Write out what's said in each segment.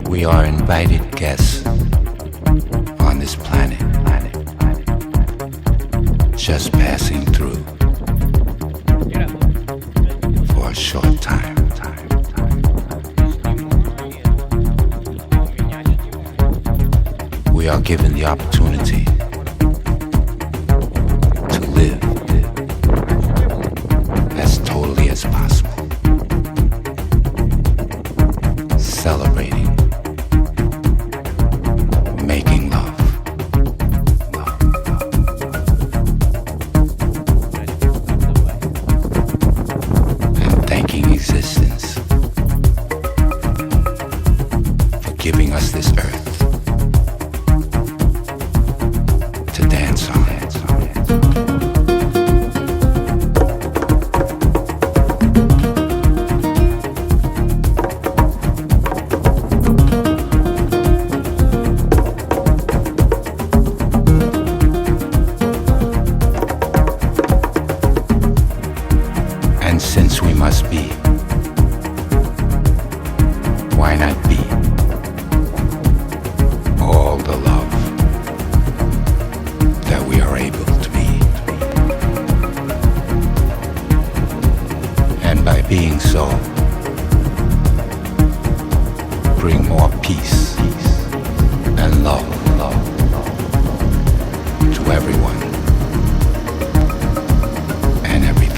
We are invited guests on this planet, just passing through for a short time. We are given the opportunity to live as totally as possible, celebrating, making love. And thanking existence for giving us this earth to dance on. And since we must be, why not be all the love that we are able to be? And by being so, bring more peace and love to everyone and everything.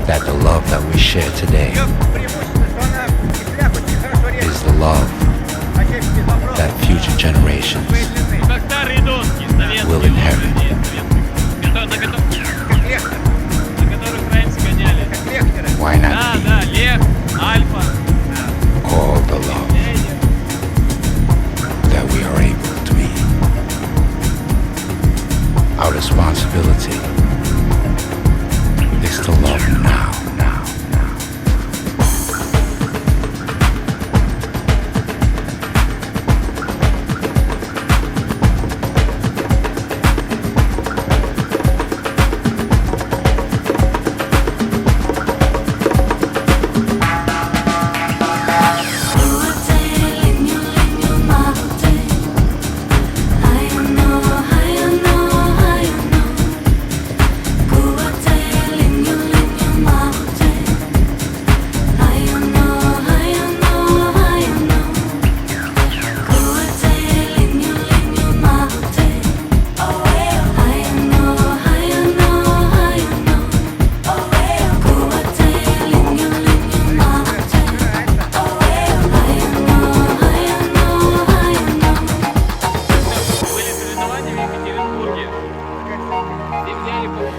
That the love that we share today is the love that future generations will inherit. Why not be all the love that we are able to be? Our responsibility is to love now.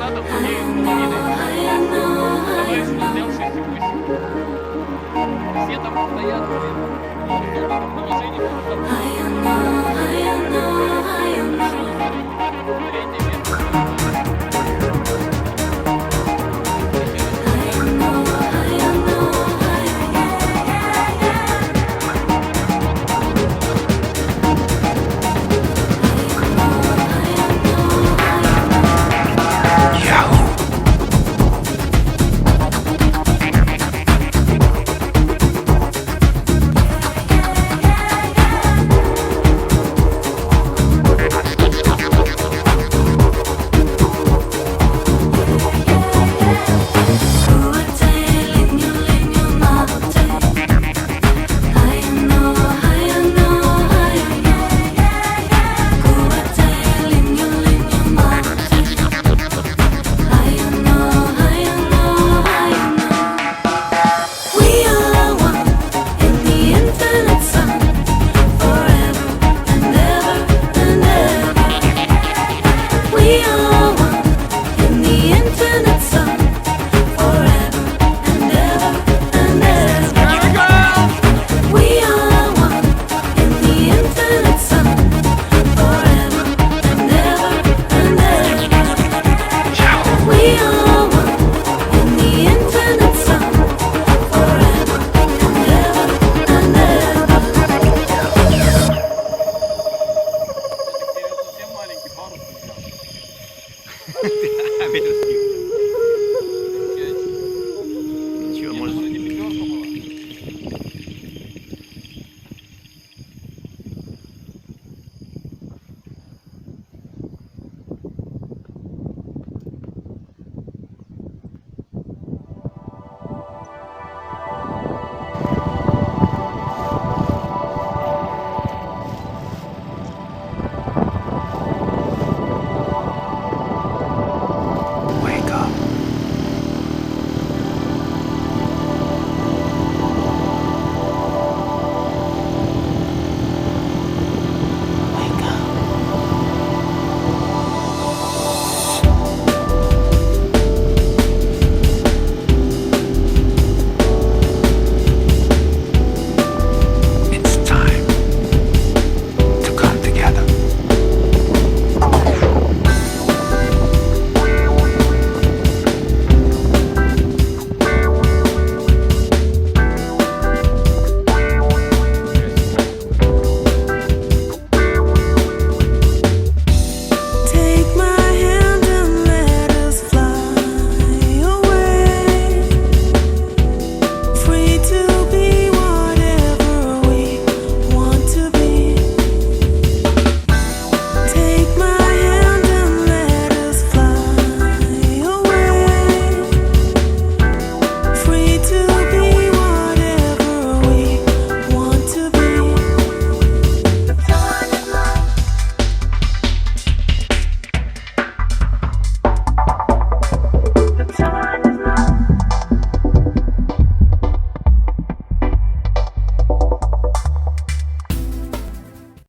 Все там стоят, Американский.